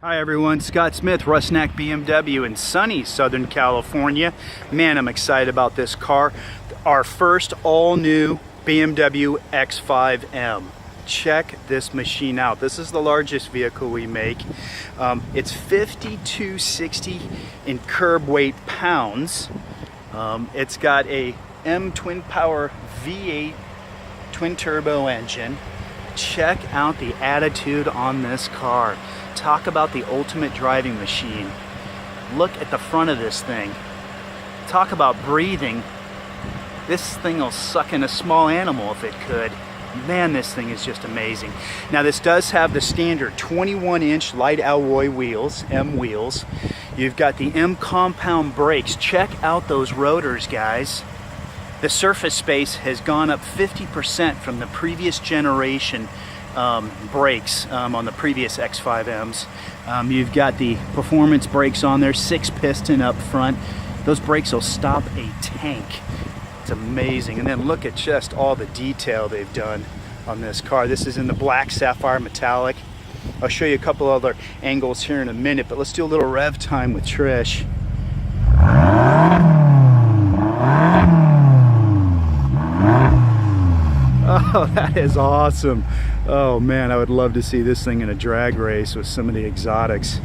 Hi everyone, Scott Smith, Rusnak BMW in sunny Southern California. Man, I'm excited about this car. Our first all-new BMW X5 M. Check this machine out. This is the largest vehicle we make. It's 5,260 in curb weight pounds. It's got a M twin power V8 twin turbo engine. Check out the attitude on this car. Talk about the ultimate driving machine. Look at the front of this thing. Talk about breathing. This thing will suck in a small animal if it could. Man, this thing is just amazing. Now this does have the standard 21-inch light alloy wheels, M wheels. You've got the M compound brakes. Check out those rotors, guys. The surface space has gone up 50% from the previous generation brakes on the previous X5Ms. You've got the performance brakes on there, 6-piston up front. Those brakes will stop a tank. It's amazing. And then look at just all the detail they've done on this car. This is in the black sapphire metallic. I'll show you a couple other angles here in a minute, but let's do a little rev time with Trish. Oh, that is awesome. Oh man, I would love to see this thing in a drag race with some of the exotics.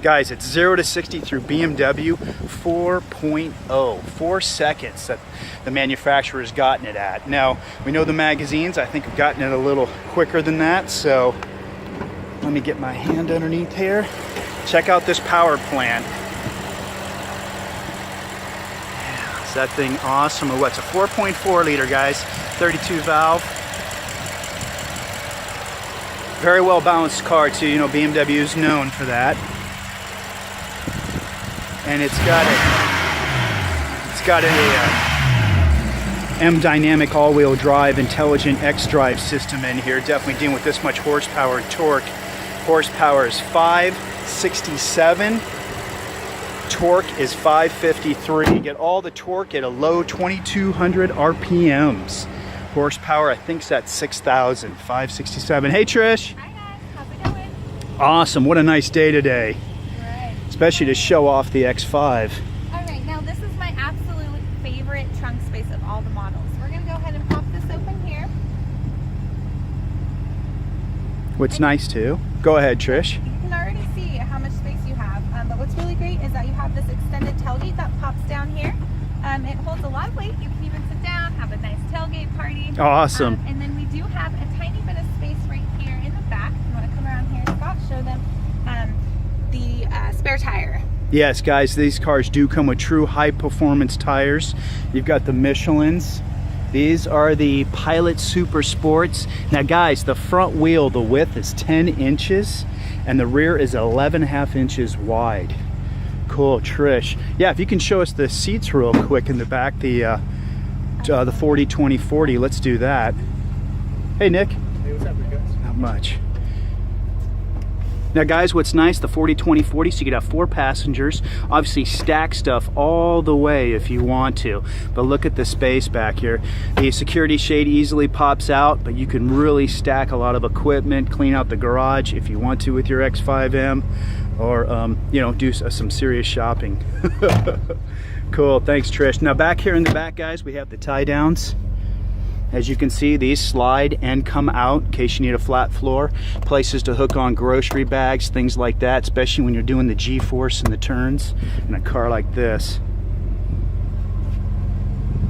Guys, it's 0 to 60 through BMW 4.0, 4 seconds that the manufacturer's gotten it at. Now, we know the magazines, I think, have gotten it a little quicker than that, so let me get my hand underneath here. Check out this power plant. Yeah, is that thing awesome? Or what? It's a 4.4 liter, guys, 32 valve. Very well balanced car too, you know, BMW is known for that. And it's got a M dynamic all-wheel drive intelligent X-drive system in here, definitely dealing with this much horsepower and torque. Horsepower is 567, torque is 553. You get all the torque at a low 2200 RPMs. Horsepower, I think, is at 6,000, 567. Hey Trish. Hi guys, how's it going? Awesome, what a nice day today. Right. Especially to show off the X5. Alright, now this is my absolute favorite trunk space of all the models. We're going to go ahead and pop this open here. What's nice too, go ahead Trish. You can already see how much space you have, but what's really great is that you have this extended tailgate that pops down here. It holds a lot of weight. You can even sit down, have a nice tailgate party. Awesome. And then we do have a tiny bit of space right here in the back. You want to come around here, Scott, show them the spare tire. Yes, guys, these cars do come with true high-performance tires. You've got the Michelins. These are the Pilot Super Sports. Now, guys, the front wheel, the width is 10 inches, and the rear is 11.5 inches wide. Cool, Trish. Yeah, if you can show us the seats real quick in the back, the 40, 20, 40, let's do that. Hey, Nick. Hey, what's up, guys? Not much. Now, guys, what's nice, the 40, 20, 40, so you could have 4 passengers. Obviously, stack stuff all the way if you want to. But look at the space back here. The security shade easily pops out, but you can really stack a lot of equipment, clean out the garage if you want to with your X5M. Or, you know, do some serious shopping. Cool, thanks Trish. Now back here in the back, guys, we have the tie downs. As you can see, these slide and come out in case you need a flat floor. Places to hook on grocery bags, things like that, especially when you're doing the G-force and the turns in a car like this.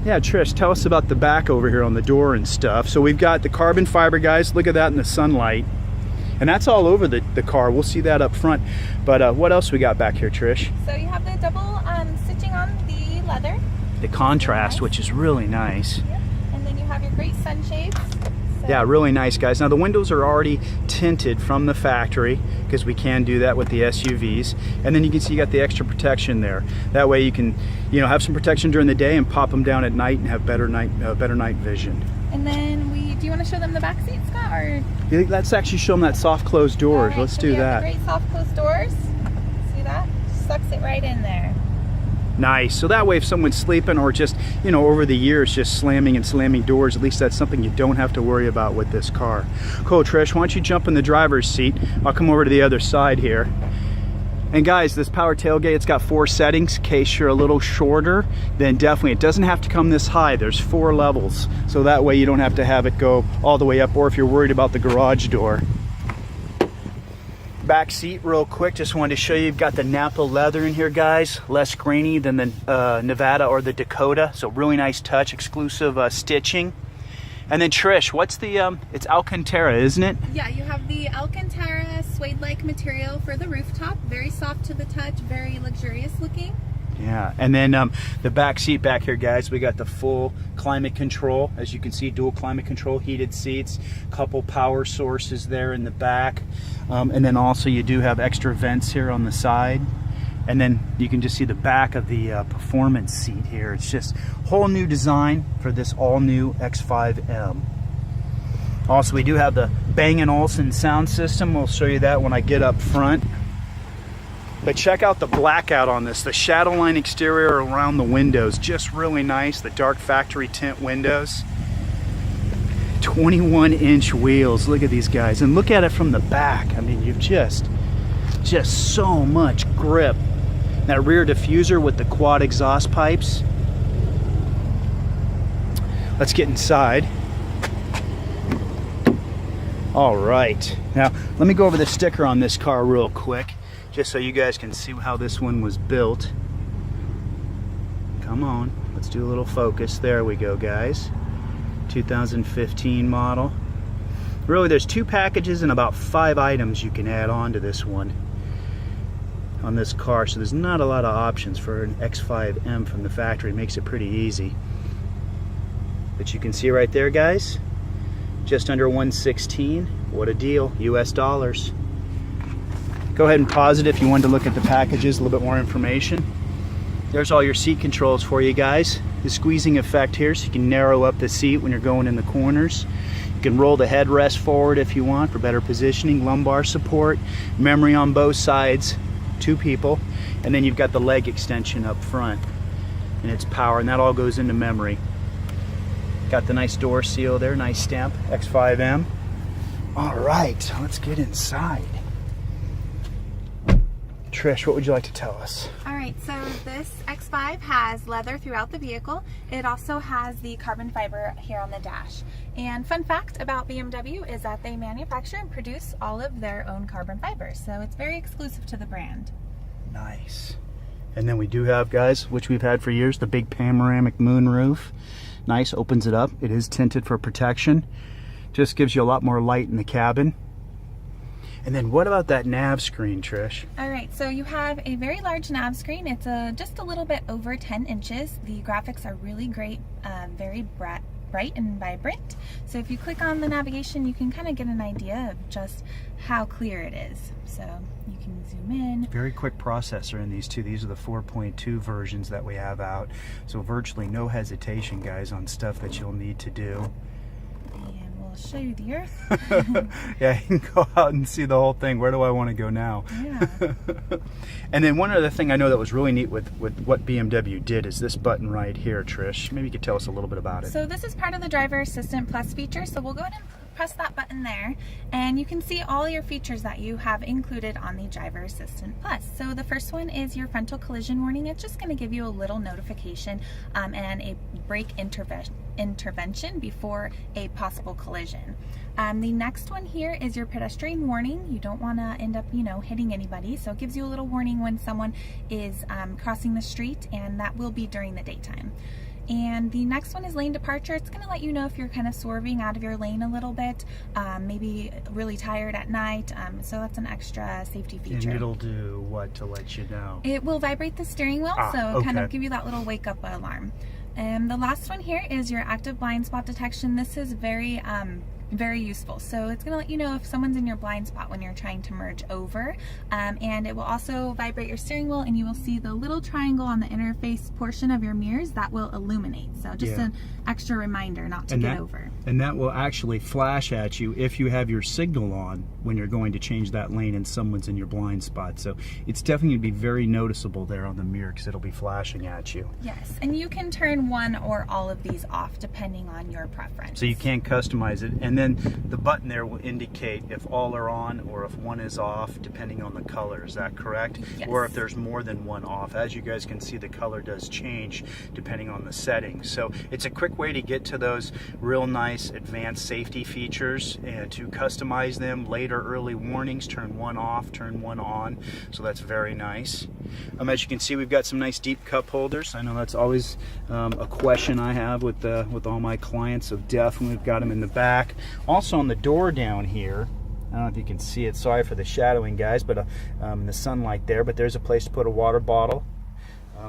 Yeah, Trish, tell us about the back over here on the door and stuff. So we've got the carbon fiber, guys. Look at that in the sunlight. And that's all over the car. We'll see that up front. But what else we got back here, Trish? So you have the double stitching on the leather. The contrast, nice. Which is really nice. Yep. And then you have your great sunshades. So Yeah, really nice, guys. Now the windows are already tinted from the factory because we can do that with the SUVs. And then you can see you got the extra protection there. That way you can, you know, have some protection during the day and pop them down at night and have better night vision. And then do you want to show them the back seat, Scott? Or let's actually show them that soft closed doors. right, Let's so do we have that. the great soft closed doors. See that? Sucks it right in there. Nice. So that way if someone's sleeping or just, you know, over the years just slamming and slamming doors, at least that's something you don't have to worry about with this car. Cool, Trish, why don't you jump in the driver's seat? I'll come over to the other side here. And guys, this power tailgate, it's got 4 settings. In case you're a little shorter, then definitely, it doesn't have to come this high. There's 4 levels. So that way you don't have to have it go all the way up, or if you're worried about the garage door. Back seat real quick, just wanted to show you, you've got the Napa leather in here, guys. Less grainy than the Nevada or the Dakota. So really nice touch, exclusive stitching. And then Trish, what's the, it's Alcantara, isn't it? Yeah, you have the Alcantara suede-like material for the rooftop. Very soft to the touch, very luxurious looking. Yeah, and then the back seat back here, guys, we got the full climate control. As you can see, dual climate control, heated seats, couple power sources there in the back. And then also you do have extra vents here on the side. And then you can just see the back of the performance seat here. It's just whole new design for this all-new X5 M. Also, we do have the Bang & Olufsen sound system. We'll show you that when I get up front. But check out the blackout on this. The shadow line exterior around the windows, just really nice. The dark factory tint windows. 21-inch wheels. Look at these guys. And look at it from the back. I mean, you've just so much grip. That rear diffuser with the quad exhaust pipes. Let's get inside. All right. Now, let me go over the sticker on this car real quick, just so you guys can see how this one was built. Come on, let's do a little focus. There we go, guys. 2015 model. Really, there's 2 packages and about 5 items you can add on to this one, on this car, so there's not a lot of options for an X5 M from the factory. It makes it pretty easy. But you can see right there, guys, just under 116. What a deal, US dollars. Go ahead and pause it if you wanted to look at the packages, a little bit more information. There's all your seat controls for you guys. The squeezing effect here, so you can narrow up the seat when you're going in the corners. You can roll the headrest forward if you want for better positioning, lumbar support, memory on both sides, 2 people, and then you've got the leg extension up front and its power, and that all goes into memory. Got the nice door seal there, nice stamp, X5 M. All right, let's get inside. Trish, what would you like to tell us? All right, so this X5 has leather throughout the vehicle. It also has the carbon fiber here on the dash. And fun fact about BMW is that they manufacture and produce all of their own carbon fibers, so it's very exclusive to the brand. Nice. And then we do have, guys, which we've had for years, the big panoramic moonroof. Nice, opens it up. It is tinted for protection. Just gives you a lot more light in the cabin. And then what about that nav screen, Trish? All right, so you have a very large nav screen. It's just a little bit over 10 inches. The graphics are really great, very bright and vibrant. So if you click on the navigation, you can kind of get an idea of just how clear it is. So you can zoom in. Very quick processor in these two. These are the 4.2 versions that we have out. So virtually no hesitation, guys, on stuff that you'll need to do. I'll show you the earth. Yeah, you can go out and see the whole thing. Where do I want to go now? Yeah. And then one other thing I know that was really neat with what BMW did is this button right here, Trish. Maybe you could tell us a little bit about it. So this is part of the Driver Assistant Plus feature. So we'll go ahead and press that button there, and you can see all your features that you have included on the Driver Assistant Plus. So the first one is your frontal collision warning. It's just going to give you a little notification and a brake intervention before a possible collision. The next one here is your pedestrian warning. You don't want to end up, hitting anybody, so it gives you a little warning when someone is crossing the street, and that will be during the daytime. And the next one is lane departure. It's going to let you know if you're kind of swerving out of your lane a little bit, maybe really tired at night, so that's an extra safety feature. And it'll do what to let you know? It will vibrate the steering wheel, so kind of give you that little wake up alarm. And the last one here is your active blind spot detection. This is very very useful. So it's going to let you know if someone's in your blind spot when you're trying to merge over, and it will also vibrate your steering wheel, and you will see the little triangle on the interface portion of your mirrors that will illuminate. So just an extra reminder not to get over. And that will actually flash at you if you have your signal on when you're going to change that lane and someone's in your blind spot. So it's definitely going to be very noticeable there on the mirror because it'll be flashing at you. Yes, and you can turn one or all of these off depending on your preference. So you can customize it, and then the button there will indicate if all are on or if one is off depending on the color. Is that correct? Yes. Or if there's more than one off. As you guys can see, the color does change depending on the settings. So it's a quick way to get to those real nice advanced safety features and to customize them. Later early warnings, turn one off, turn one on. So that's very nice. As you can see, we've got some nice deep cup holders. I know that's always a question I have with all my clients, so definitely we've got them in the back. Also on the door down here, I don't know if you can see it, sorry for the shadowing guys, but the sunlight there, but there's a place to put a water bottle.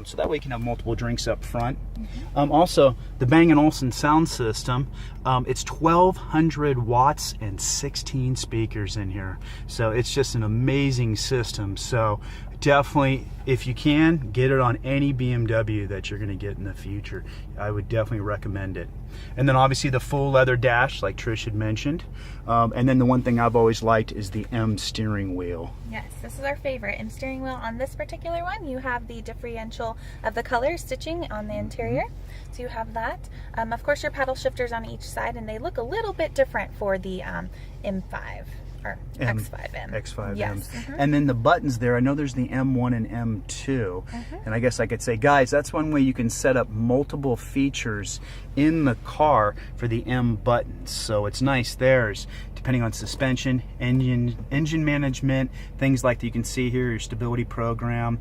So that way you can have multiple drinks up front. Also, the Bang & Olufsen sound system, it's 1,200 watts and 16 speakers in here. So it's just an amazing system. So definitely, if you can, get it on any BMW that you're going to get in the future. I would definitely recommend it. And then obviously the full leather dash, like Trish had mentioned. And then the one thing I've always liked is the M steering wheel. Yes, this is our favorite. And steering wheel on this particular one, you have the differential of the color stitching on the interior. So you have that. Of course, your paddle shifters on each side, and they look a little bit different for the M5. Or X5M. X5M. Yes. And then the buttons there, I know there's the M1 and M2. And I guess I could say, guys, that's one way you can set up multiple features in the car for the M buttons. So it's nice. There's, depending on suspension, engine management, things like that you can see here, your stability program,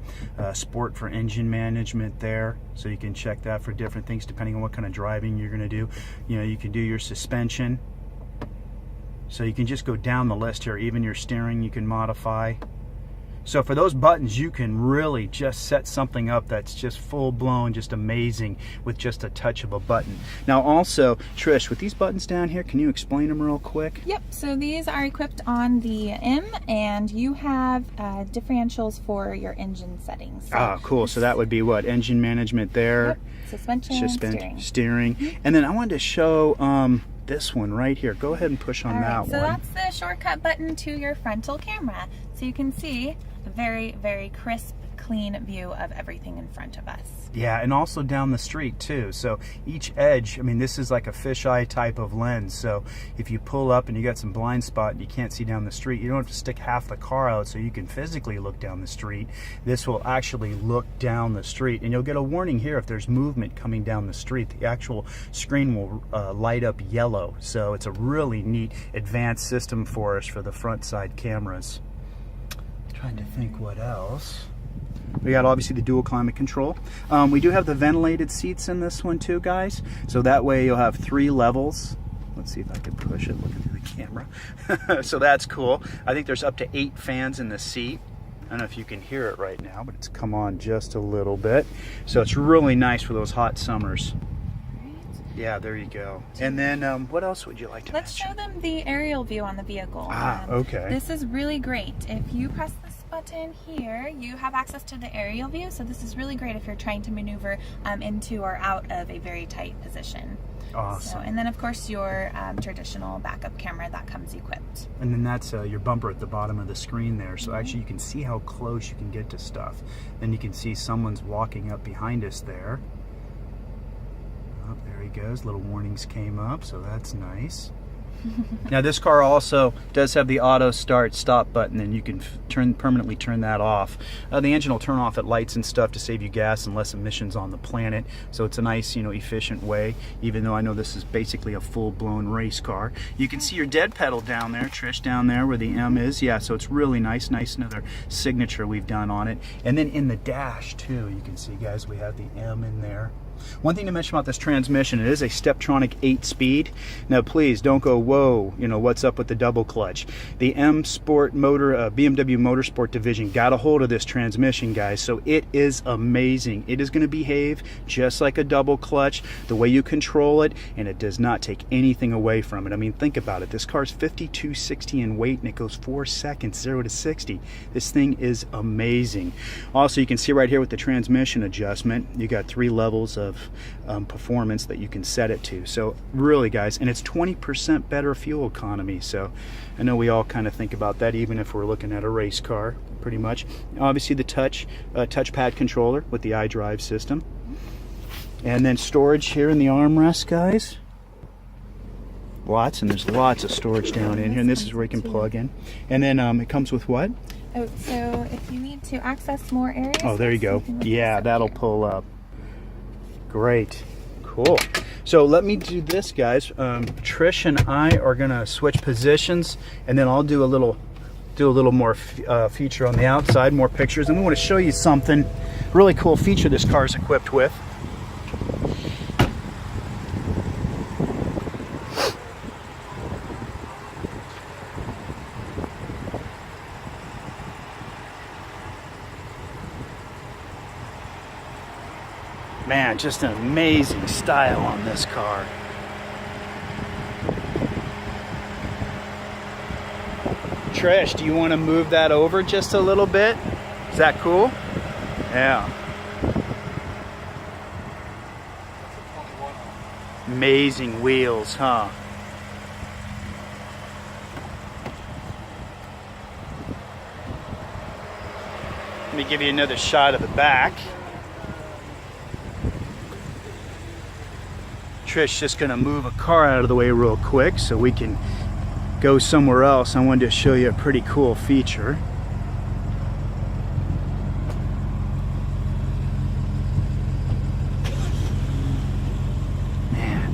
sport for engine management there. So you can check that for different things depending on what kind of driving you're going to do. You know, you can do your suspension. So you can just go down the list here. Even your steering you can modify. So for those buttons, you can really just set something up that's just full-blown, just amazing with just a touch of a button. Now also, Trish, with these buttons down here, can you explain them real quick? Yep, so these are equipped on the M, and you have differentials for your engine settings. So cool. So that would be what? Engine management there. Yep. Suspension, steering. And then I wanted to show this one right here. Go ahead and push on that one. So that's the shortcut button to your frontal camera. So you can see a very, very crisp, clean view of everything in front of us. Yeah, and also down the street too. So each edge, I mean, this is like a fisheye type of lens. So if you pull up and you got some blind spot and you can't see down the street, you don't have to stick half the car out so you can physically look down the street. This will actually look down the street, and you'll get a warning here if there's movement coming down the street. The actual screen will light up yellow. So it's a really neat advanced system for us for the front side cameras. Trying to think what else. We got obviously the dual climate control. We do have the ventilated seats in this one too, guys. So that way you'll have 3 levels. Let's see if I can push it looking through the camera. So that's cool. I think there's up to 8 fans in the seat. I don't know if you can hear it right now, but it's come on just a little bit. So it's really nice for those hot summers. Yeah, there you go. And then what else would you like to Let's show them the aerial view on the vehicle. Okay. This is really great. If you press this button here, you have access to the aerial view. So this is really great if you're trying to maneuver into or out of a very tight position. Awesome. So, and then of course your traditional backup camera that comes equipped. And then that's your bumper at the bottom of the screen there. So actually you can see how close you can get to stuff. Then you can see someone's walking up behind us there. Oh, there he goes. Little warnings came up, so that's nice. Now this car also does have the auto start stop button, and you can permanently turn that off. The engine will turn off at lights and stuff to save you gas and less emissions on the planet. So it's a nice, efficient way, even though I know this is basically a full-blown race car. You can see your dead pedal down there, Trish, down there where the M is. Yeah, so it's really nice. Nice, another signature we've done on it. And then in the dash too, you can see, guys, we have the M in there. One thing to mention about this transmission, it is a Steptronic 8-speed. Now please don't go, whoa, you know, what's up with the double clutch? The M Sport Motor, BMW Motorsport division got a hold of this transmission, guys, so it is amazing. It is going to behave just like a double clutch, the way you control it, and it does not take anything away from it. I mean, think about it. This car's 5260 in weight, and it goes 4 seconds, 0 to 60. This thing is amazing. Also, you can see right here with the transmission adjustment, you got 3 levels of performance that you can set it to. So really, guys, and it's 20% better fuel economy. So I know we all kind of think about that, even if we're looking at a race car, pretty much. Obviously, the touchpad controller with the iDrive system, and then storage here in the armrest, guys. Lots, and there's lots of storage down in here, and this is where you can plug in. And then it comes with what? Oh, so if you need to access more areas. Oh, there you go. Yeah, that'll pull up. Great. Cool. So let me do this, guys. Trish and I are gonna switch positions, and then I'll do a little more feature on the outside, more pictures, and we want to show you something really cool feature this car is equipped with. Man, just an amazing style on this car. Trish, do you want to move that over just a little bit? Is that cool? Yeah. Amazing wheels, huh? Let me give you another shot of the back. Trish just gonna move a car out of the way real quick so we can go somewhere else. I wanted to show you a pretty cool feature. Man,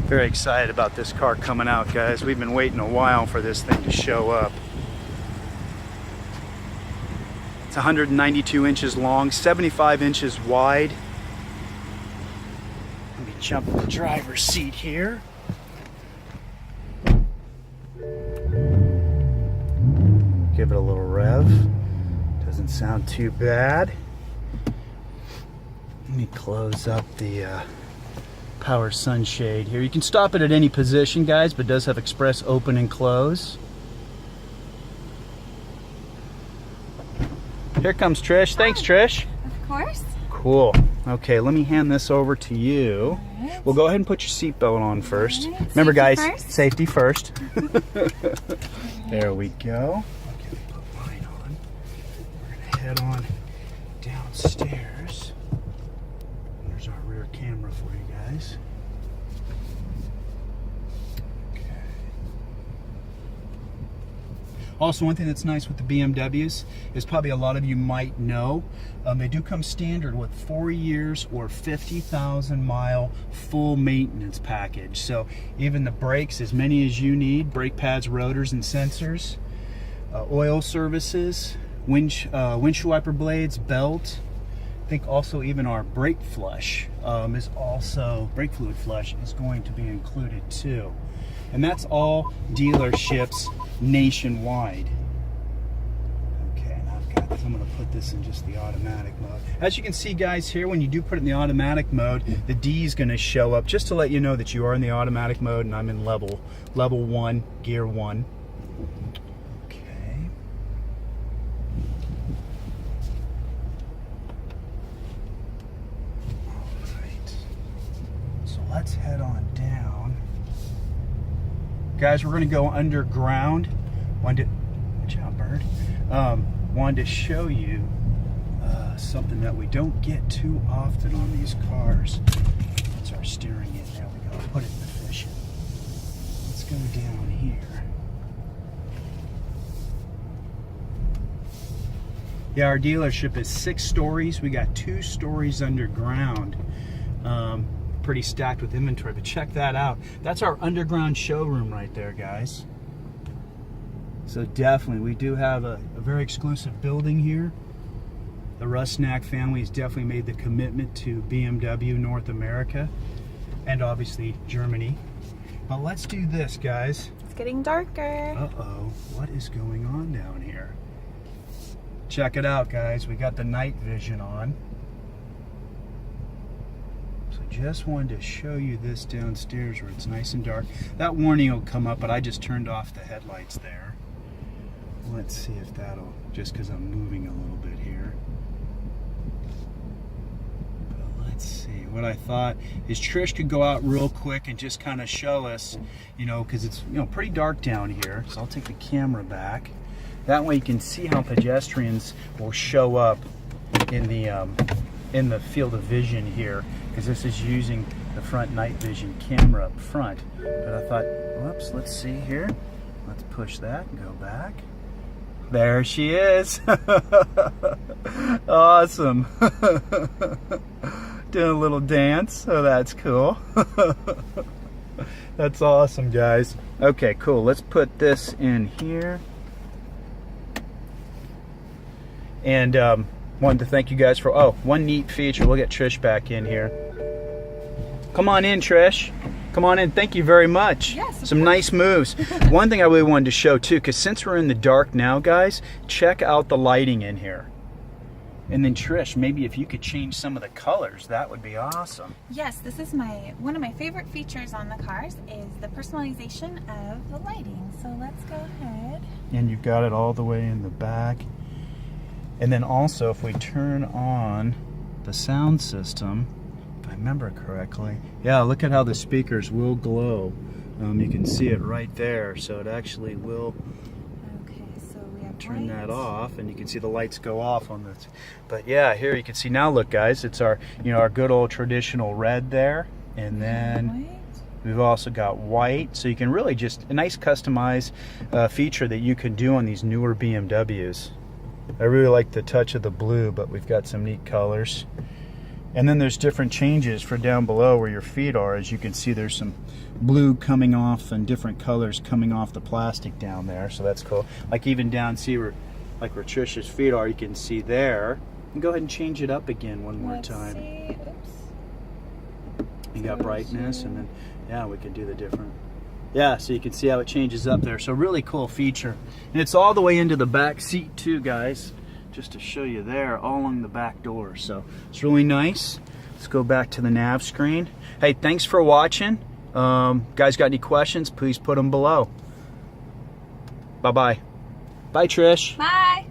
very excited about this car coming out, guys. We've been waiting a while for this thing to show up. It's 192 inches long, 75 inches wide. Jump in the driver's seat here. Give it a little rev. Doesn't sound too bad. Let me close up the power sunshade here. You can stop it at any position, guys, but it does have express open and close. Here comes Trish. Thanks, Trish. Of course. Cool. Okay, let me hand this over to you. Right. Well, go ahead and put your seatbelt on first. Right. Remember, guys, First. safety first. There we go. Okay, put mine on. We're gonna head on downstairs. There's our rear camera for you guys. Also, one thing that's nice with the BMWs is probably a lot of you might know, they do come standard with 4 years or 50,000 mile full maintenance package. So even the brakes, as many as you need, brake pads, rotors, and sensors, oil services, windshield wiper blades, belt. I think also even our brake flush is also, brake fluid flush is going to be included too. And that's all dealerships nationwide. Okay, and I'm going to put this in just the automatic mode. As you can see, guys, here, when you do put it in the automatic mode, the D is going to show up just to let you know that you are in the automatic mode, and I'm in level 1, gear 1. Okay. All right. So let's head on down. Guys, we're going to go underground. Watch out, bird. Wanted to show you something that we don't get too often on these cars. That's our steering in. There we go. Put it in efficient. Let's go down here. Yeah, our dealership is 6 stories. We got 2 stories underground. Pretty stacked with inventory, but check that out. That's our underground showroom right there, guys. So definitely, we do have a very exclusive building here. The Rusnak family has definitely made the commitment to BMW North America and obviously Germany. But let's do this, guys. It's getting darker. Uh-oh, what is going on down here? Check it out, guys. We got the night vision on. So just wanted to show you this downstairs where it's nice and dark. That warning will come up, but I just turned off the headlights there. Let's see if that'll, just because I'm moving a little bit here. But let's see. What I thought is Trish could go out real quick and just kind of show us, you know, because it's, you know, pretty dark down here. So I'll take the camera back. That way you can see how pedestrians will show up in the field of vision here, because this is using the front night vision camera up front. But I thought, whoops, let's see here. Let's push that and go back. There she is. Awesome. Doing a little dance. Oh, that's cool. That's awesome, guys. Okay, cool. Let's put this in here. And wanted to thank you guys for, oh, one neat feature. We'll get Trish back in here. Come on in, Trish. Come on in. Thank you very much. Yes, some nice moves. One thing I really wanted to show too, because since we're in the dark now, guys, check out the lighting in here. And then Trish, maybe if you could change some of the colors, that would be awesome. Yes, this is one of my favorite features on the cars is the personalization of the lighting. So let's go ahead. And you've got it all the way in the back. And then also, if we turn on the sound system, if I remember correctly, yeah, look at how the speakers will glow. You can see it right there, so it actually will. Okay, so we have turn lights. that off, and you can see the lights go off on this. But yeah, here you can see now. Look, guys, it's our, you know, our good old traditional red there, and then White. we've also got white. So you can really just a nice customized feature that you can do on these newer BMWs. I really like the touch of the blue, but we've got some neat colors. And then there's different changes for down below where your feet are. As you can see, there's some blue coming off and different colors coming off the plastic down there, so that's cool. Like even down, see where, like where Trish's feet are, you can see there. And go ahead and change it up again one more time. See. Oops. You got brightness, and then, yeah, we can do the different. Yeah, so you can see how it changes up there. So really cool feature. And it's all the way into the back seat too, guys. Just to show you there, all along the back door. So it's really nice. Let's go back to the nav screen. Hey, thanks for watching. Guys, got any questions? Please put them below. Bye-bye. Bye, Trish. Bye.